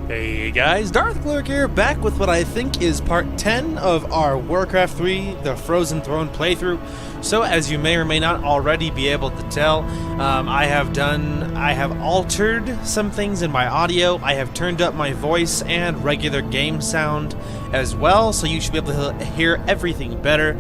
Hey guys, Darth Glurk here, back with what I think is part 10 of our Warcraft 3, the Frozen Throne playthrough. So, as you may or may not already be able to tell, I have altered some things in my audio. I have turned up my voice and regular game sound as well, so you should be able to hear everything better.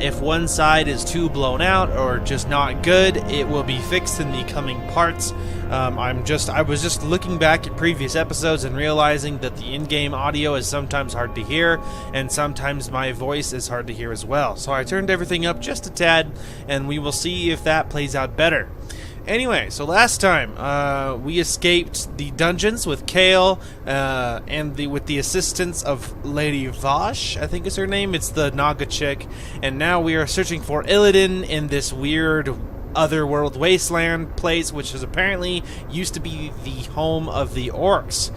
If one side is too blown out or just not good, it will be fixed in the coming parts. I was just looking back at previous episodes and realizing that the in-game audio is sometimes hard to hear, and sometimes my voice is hard to hear as well. So I turned everything up just a tad, and we will see if that plays out better. Anyway, so last time we escaped the dungeons with Kale and with the assistance of Lady Vosh, I think is her name. It's the Naga chick, and now we are searching for Illidan in this weird otherworld wasteland place, which is apparently used to be the home of the orcs.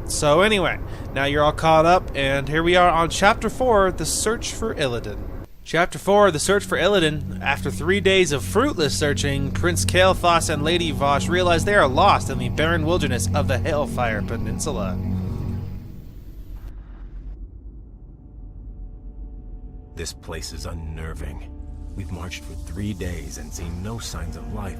So anyway, now you're all caught up, and here we are on Chapter 4, The Search for Illidan. Chapter 4, The Search for Illidan. After 3 days of fruitless searching, Prince Kael'thas and Lady Vosh realize they are lost in the barren wilderness of the Hailfire Peninsula. This place is unnerving. We've marched for 3 days and seen no signs of life.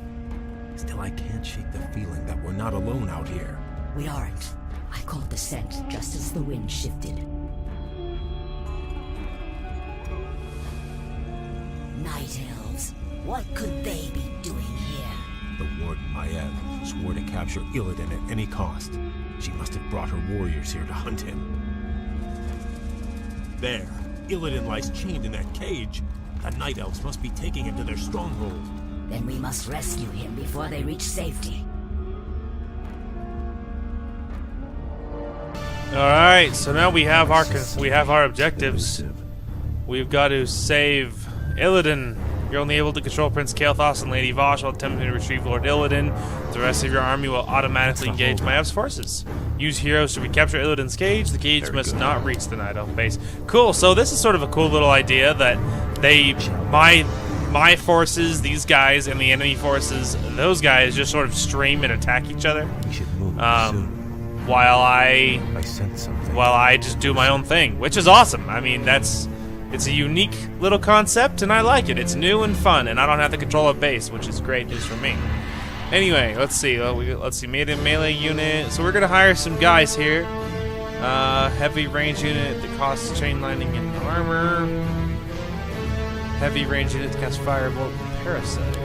Still, I can't shake the feeling that we're not alone out here. We aren't. I caught the scent just as the wind shifted. Night elves. What could they be doing here? The warden Maiev swore to capture Illidan at any cost. She must have brought her warriors here to hunt him. There, Illidan lies chained in that cage. The night elves must be taking him to their stronghold. Then we must rescue him before they reach safety. Alright, so now we have our objectives. We've got to save Illidan. You're only able to control Prince Kael'thas and Lady Vosh while attempting to retrieve Lord Illidan. The rest of your army will automatically engage Maev's forces. Use heroes to recapture Illidan's cage. The cage must not reach the Night Elf base. Cool, so this is sort of a cool little idea that my forces, these guys, and the enemy forces, those guys just sort of stream and attack each other. We should move while I sense something. while I just do my own thing, which is awesome. I mean, it's a unique little concept, and I like it. It's new and fun, and I don't have to control a base, which is great news for me. Anyway, let's see. Made a melee unit. So we're gonna hire some guys here. Heavy range unit that costs chain lightning and armor. Heavy range unit that casts firebolt and parasite.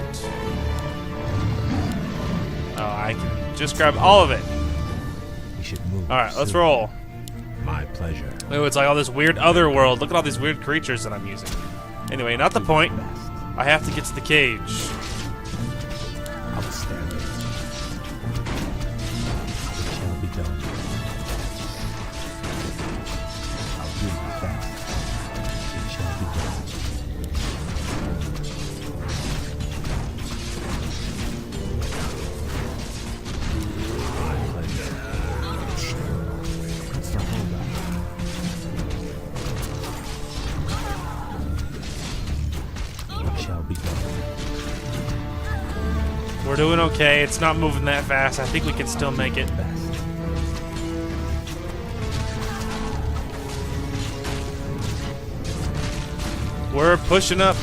Oh, I can just grab all of it. We should move. All right, let's roll. My pleasure. Oh, it's like all this weird other world. Look at all these weird creatures that I'm using. Anyway, not the point. I have to get to the cage. Outstanding. It shall be done. I'll do my best. It shall be done. My pleasure. What's the holdup? It shall be done. We're doing okay. It's not moving that fast. I think we can still make it. We're pushing up.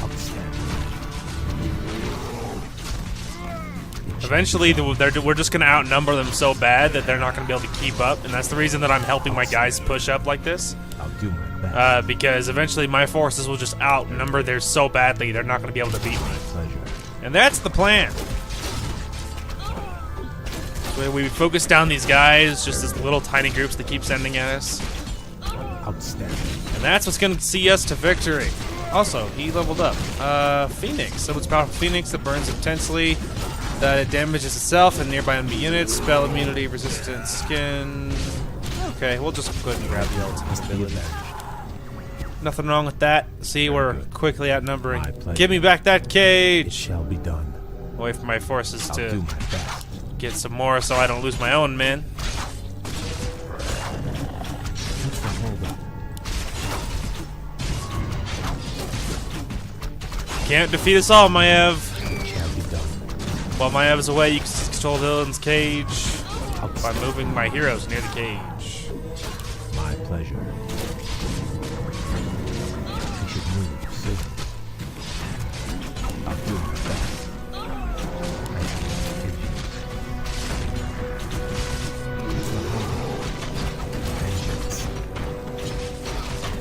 Eventually, we're just going to outnumber them so bad that they're not going to be able to keep up, and that's the reason that I'm helping my guys push up like this. I'll do my best. Because eventually my forces will just outnumber theirs so badly they're not going to be able to beat me. My pleasure. And that's the plan. So we focus down these guys, just these little tiny groups that keep sending at us. Outstanding. And that's what's going to see us to victory. Also, he leveled up. Phoenix. So it's powerful Phoenix that burns intensely. That it damages itself and nearby enemy units. Spell immunity, resistance, skin. Okay, we'll just go ahead and grab the ultimate ability. Nothing wrong with that. See, we're quickly outnumbering. Give me back that It cage! shall be done. Wait for my forces I'll do to my best. get some more so I don't lose my own men. What's the holdup? Can't defeat us all, Maiev. It shall be done. While Maiev is away, you can control Illidan's cage. I'll by moving my heroes near the cage. My pleasure. We should move soon. I'll do my best.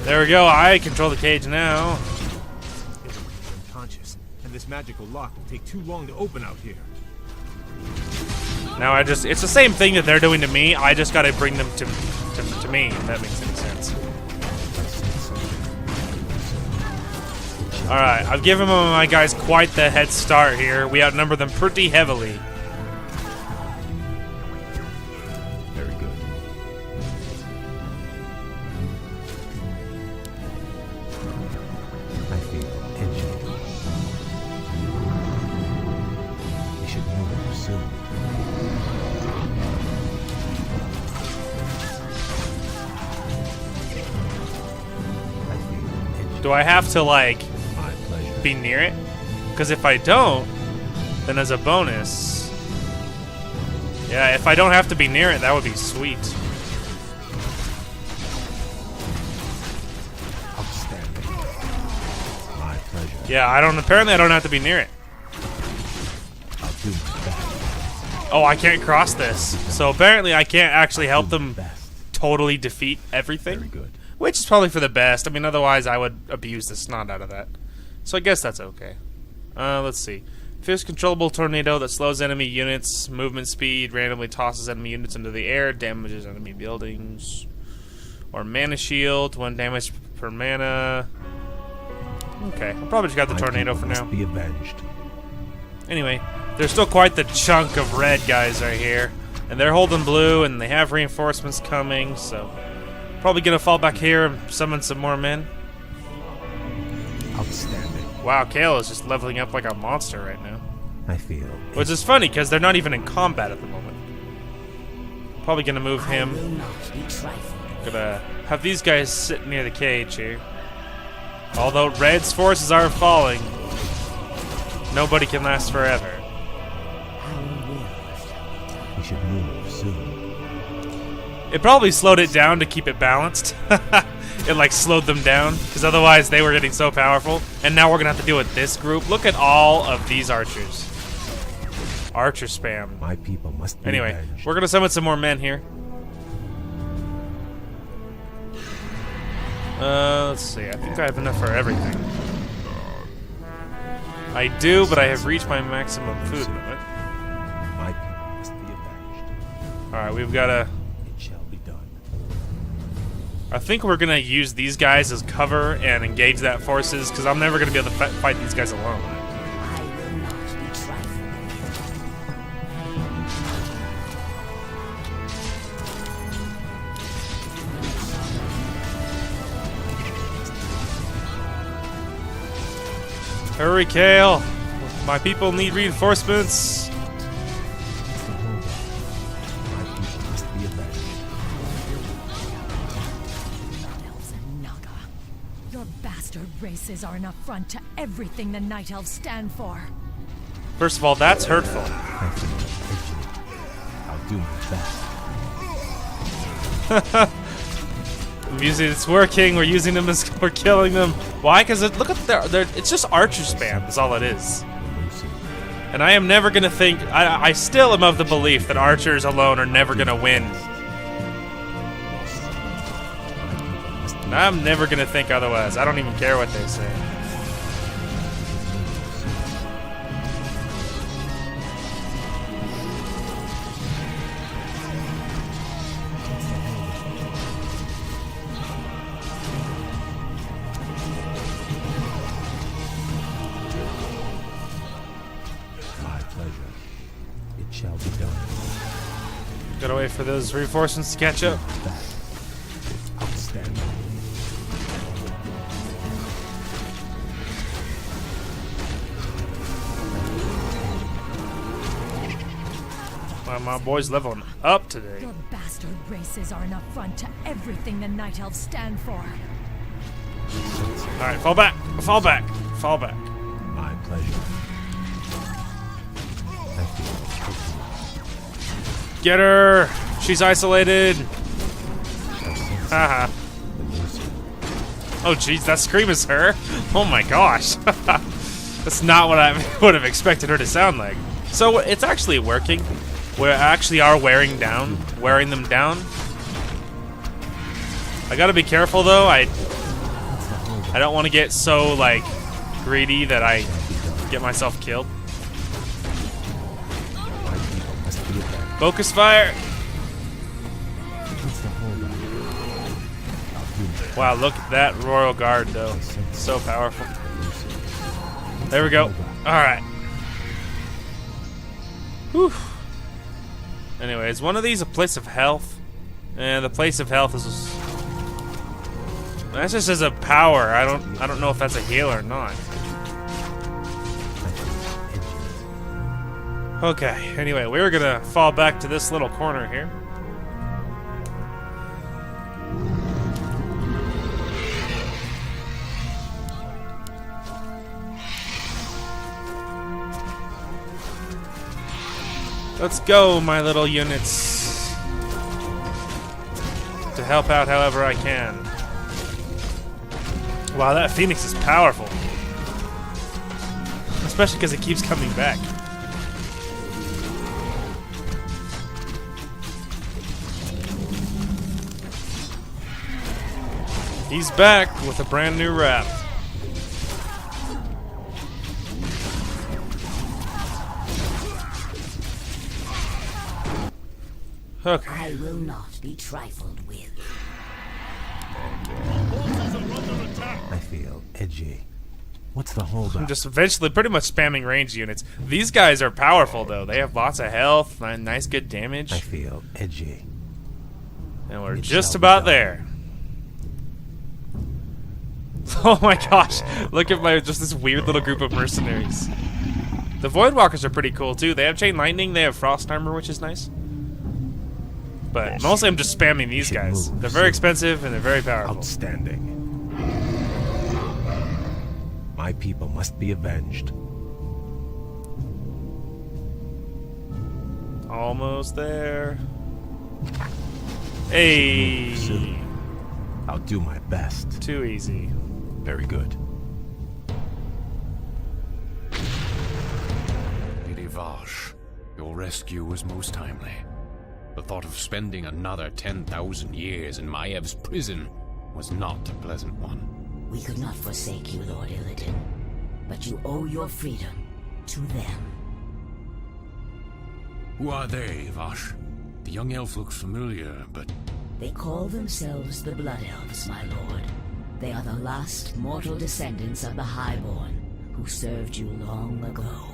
There we go. I control the cage now. Unconscious, and this magical lock will take too long to open out here. Now it's the same thing that they're doing to me. I just gotta bring them to me, if that makes any sense. Alright, I've given my guys quite the head start here. We outnumber them pretty heavily. Very good. I feel injured. We should move soon. Do I have to, like, My pleasure. be near it? Because if I don't, then as a bonus... Yeah, if I don't have to be near it, that would be sweet. Outstanding. My pleasure. Yeah, apparently I don't have to be near it. I'll do my best. Oh, I can't cross this. So apparently I can't actually help them Best. totally defeat everything. Very good. Which is probably for the best. I mean, otherwise I would abuse the snot out of that. So I guess that's okay. Let's see. Fierce controllable tornado that slows enemy units, movement speed, randomly tosses enemy units into the air, damages enemy buildings. Or mana shield, 1 damage per mana. Okay, I'll probably just got the My tornado people for now. must be avenged. Anyway, there's still quite the chunk of red guys right here. And they're holding blue, and they have reinforcements coming, so... Probably gonna fall back here and summon some more men. Outstanding. Wow, Kale is just leveling up like a monster right now. I feel. Which is funny, because they're not even in combat at the moment. Probably gonna move I will him. not be trifled. Gonna have these guys sit near the cage here. Although Red's forces are falling, nobody can last forever. We should move soon. It probably slowed it down to keep it balanced. It like slowed them down, because otherwise they were getting so powerful. And now we're gonna have to deal with this group. Look at all of these archers. Archer spam. My people must be Anyway, avenged. we're gonna summon some more men here. Let's see. I think I have enough for everything. I do, but I have reached my maximum food limit. My people must be avenged. Alright, we've got a... It shall be done. I think we're gonna use these guys as cover and engage that forces, because I'm never gonna be able to fight these guys alone. I will not be trifled. Hurry, Kale! My people need reinforcements! My people must be avenged. Night Elves and Naga. Your bastard races are an affront to everything the Night Elves stand for. First of all, that's hurtful. I feel edgy. I'll do my best. It's working. We're using them as we're killing them. Why? Because look at their. It's just archer spam. That's all it is. And I am never gonna think. I still am of the belief that archers alone are never gonna win. And I'm never gonna think otherwise. I don't even care what they say. My pleasure. It shall be done. Gotta wait for those reinforcements to catch up. Best. Outstanding. My boy's leveling up today. Your bastard races are an affront to everything the Night Elves stand for. Alright, fall back. Fall back. Fall back. My pleasure. I feel Get her! She's isolated. Haha. Oh jeez, that scream is her? Oh my gosh. That's not what I would have expected her to sound like. So it's actually working. We actually are wearing them down. I gotta be careful though. I don't want to get so like greedy that I get myself killed. Focus fire. Wow, look at that Royal Guard though. So powerful. There we go. Alright. Whew. Anyways, one of these a place of health. And the place of health is that just says a power. I don't know if that's a heal or not. Okay, anyway, we're gonna fall back to this little corner here. Let's go, my little units. To help out however I can. Wow, that Phoenix is powerful. Especially because it keeps coming back. He's back with a brand new rap. Okay. I will not be trifled with. I feel edgy. What's the holdup? I'm just eventually pretty much spamming range units. These guys are powerful though. They have lots of health, nice good damage. I feel edgy. And we're just about there. Oh my gosh. Look at just this weird little group of mercenaries. The Voidwalkers are pretty cool too. They have Chain Lightning, they have Frost Armor, which is nice. But mostly I'm just spamming these guys. They're very expensive and they're very powerful. Outstanding. My people must be avenged. Almost there. Hey. I'll do my best. Too easy. Very good. Lady Vash, your rescue was most timely. The thought of spending another 10,000 years in Maev's prison was not a pleasant one. We could not forsake you, Lord Illidan, but you owe your freedom to them. Who are they, Vash? The young elf looks familiar, but... They call themselves the Blood Elves, my lord. They are the last mortal descendants of the Highborn, who served you long ago.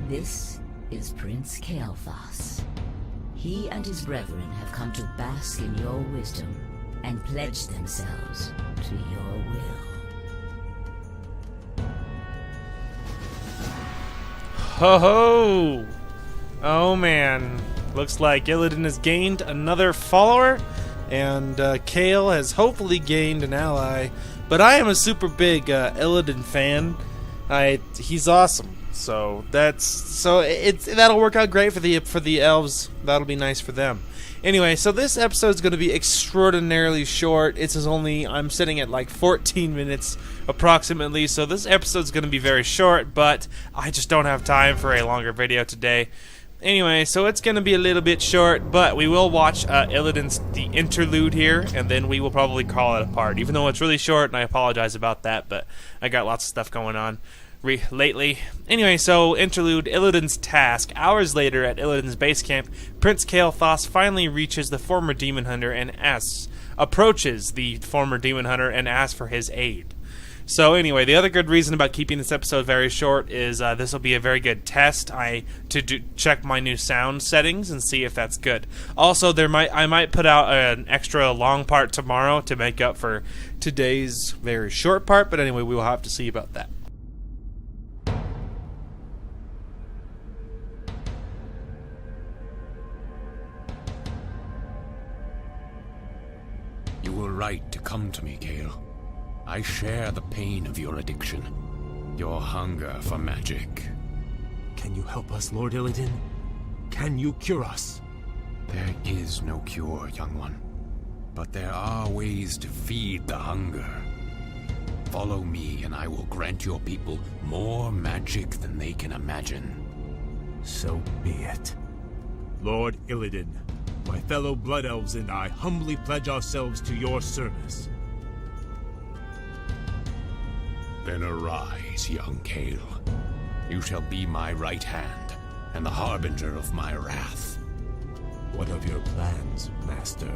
This is Prince Kael'thas. He and his brethren have come to bask in your wisdom and pledge themselves to your will. Ho ho! Oh man. Looks like Illidan has gained another follower, and Kael has hopefully gained an ally. But I am a super big Illidan fan. He's awesome. So that'll work out great for the elves. That'll be nice for them. Anyway, so this episode is going to be extraordinarily short. I'm sitting at like 14 minutes approximately. So this episode is going to be very short, but I just don't have time for a longer video today. Anyway, so it's going to be a little bit short, but we will watch Illidan's the interlude here, and then we will probably call it a part. Even though it's really short, and I apologize about that, but I got lots of stuff going on lately. Anyway, so interlude, Illidan's task. Hours later at Illidan's base camp, Prince Kael'thas finally reaches the former demon hunter and approaches the former demon hunter and asks for his aid. So anyway, the other good reason about keeping this episode very short is this will be a very good test to check my new sound settings and see if that's good. Also, I might put out an extra long part tomorrow to make up for today's very short part, but anyway, we will have to see about that. You were right to come to me, Kael. I share the pain of your addiction, your hunger for magic. Can you help us, Lord Illidan? Can you cure us? There is no cure, young one. But there are ways to feed the hunger. Follow me, and I will grant your people more magic than they can imagine. So be it. Lord Illidan, my fellow Blood Elves and I humbly pledge ourselves to your service. Then arise, young Kale. You shall be my right hand, and the harbinger of my wrath. What of your plans, Master?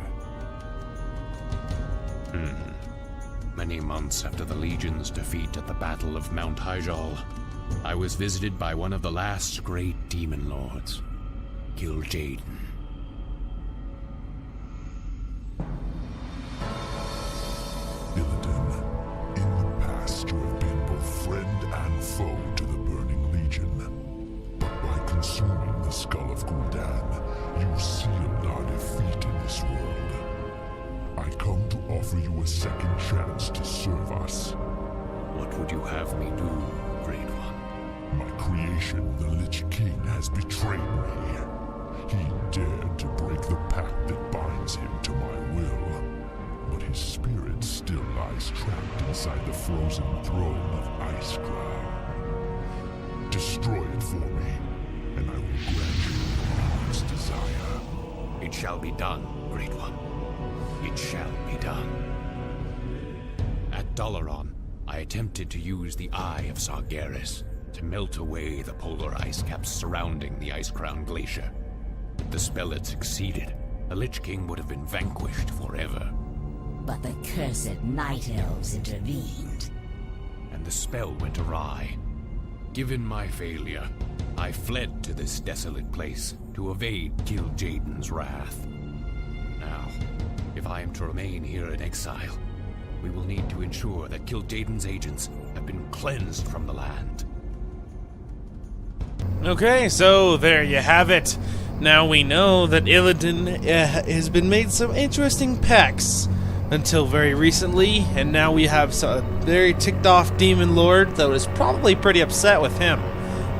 Many months after the Legion's defeat at the Battle of Mount Hyjal, I was visited by one of the last great demon lords, Illidan. Illidan, in the past you have been both friend and foe to the Burning Legion. But by consuming the skull of Gul'dan, you sealed our defeat in this world. I come to offer you a second chance to serve us. What would you have me do, Great One? My creation, the Lich King, has betrayed me. He dared to break the pact that binds him to my will. But his spirit still lies trapped inside the frozen throne of Icecrown. Destroy it for me, and I will grant you your heart's desire. It shall be done, Great One. It shall be done. At Dalaran, I attempted to use the Eye of Sargeras to melt away the polar ice caps surrounding the Icecrown Glacier. If the spell had succeeded, the Lich King would have been vanquished forever. But the cursed Night Elves intervened. And the spell went awry. Given my failure, I fled to this desolate place to evade Kil'jaeden's wrath. Now, if I am to remain here in exile, we will need to ensure that Kil'jaeden's agents have been cleansed from the land. Okay, so there you have it. Now we know that Illidan has been made some interesting pacts until very recently, and now we have a very ticked off demon lord that was probably pretty upset with him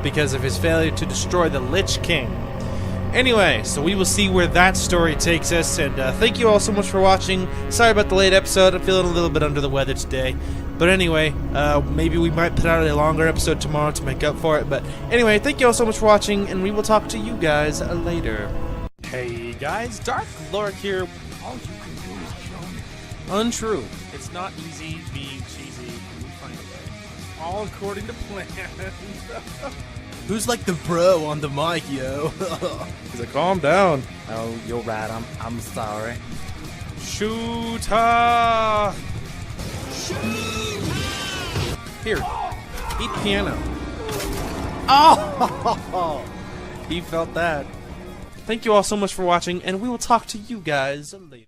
because of his failure to destroy the Lich King. Anyway, so we will see where that story takes us, and thank you all so much for watching. Sorry about the late episode, I'm feeling a little bit under the weather today. But anyway, maybe we might put out a longer episode tomorrow to make up for it. But anyway, thank you all so much for watching, and we will talk to you guys later. Hey guys, Dark Lord here. All you can do is kill me. Untrue. It's not easy being cheesy. We find a way. All according to plan. Who's like the bro on the mic, yo? He's like, calm down. Oh, you're right. I'm sorry. Shooter! Here, eat piano. Oh! He felt that. Thank you all so much for watching, and we will talk to you guys later.